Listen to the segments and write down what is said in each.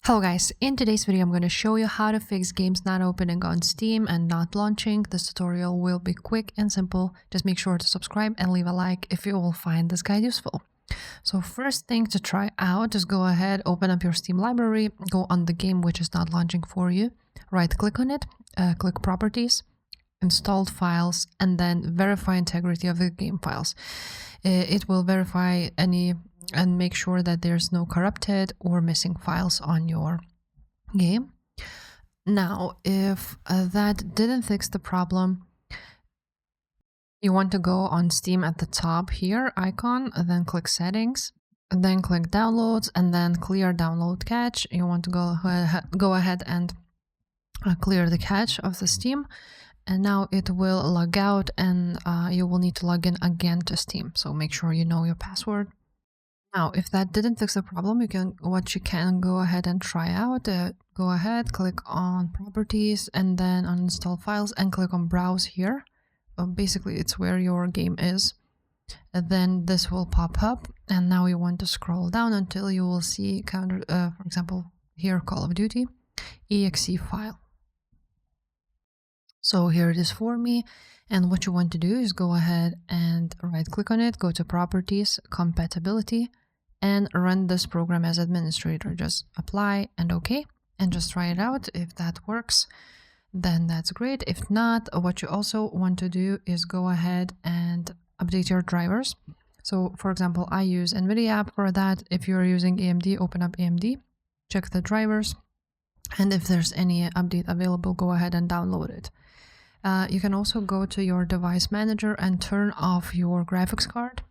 Hello guys, in today's video I'm going to show you how to fix games not opening on Steam and not launching. This tutorial will be quick and simple. Just make sure to subscribe and leave a like if you will find this guide useful. So first thing to try out is go ahead, open up your Steam library, go on the game which is not launching for you, right click on it, click properties, installed files, and then verify integrity of the game files. It will verify any and make sure that there's no corrupted or missing files on your game. Now, if that didn't fix the problem, you want to go on Steam at the top here, icon, and then click settings, and then click downloads, and then clear download cache. You want to go ahead and clear the cache of the Steam. And now it will log out and you will need to log in again to Steam. So make sure you know your password. Now, if that didn't fix the problem, what you can go ahead and try out, go ahead, click on properties and then on install files and click on browse here. Basically, it's where your game is. And then this will pop up and now you want to scroll down until you will see for example, here Call of Duty exe file. So here it is for me, and what you want to do is go ahead and right click on it, go to properties, compatibility, and run this program as administrator. Just apply and OK, and just try it out. If that works, then that's great. If not, what you also want to do is go ahead and update your drivers. So for example, I use NVIDIA app for that. If you're using AMD, open up AMD, check the drivers, and if there's any update available, go ahead and download it. You can also go to your device manager and turn off your graphics card.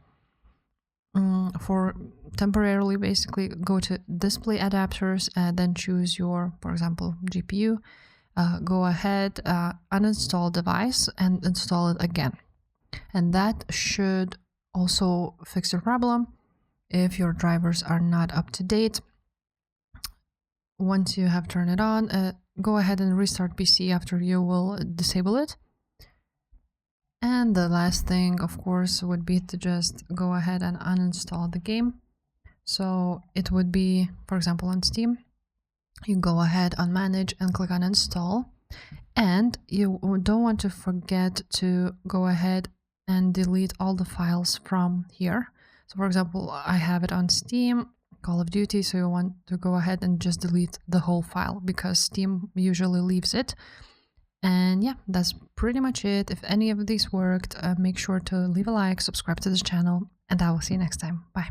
For temporarily, basically go to display adapters and then choose your, for example, GPU. Go ahead, uninstall device and install it again. And that should also fix your problem if your drivers are not up to date. Once you have turned it on, go ahead and restart PC after you will disable it. And the last thing, of course, would be to just go ahead and uninstall the game. So it would be, for example, on Steam, you go ahead on manage and click on install. And you don't want to forget to go ahead and delete all the files from here. So for example, I have it on Steam, Call of Duty, so you want to go ahead and just delete the whole file because Steam usually leaves it. And yeah, that's pretty much it. If any of these worked, make sure to leave a like, subscribe to this channel, and I will see you next time. Bye.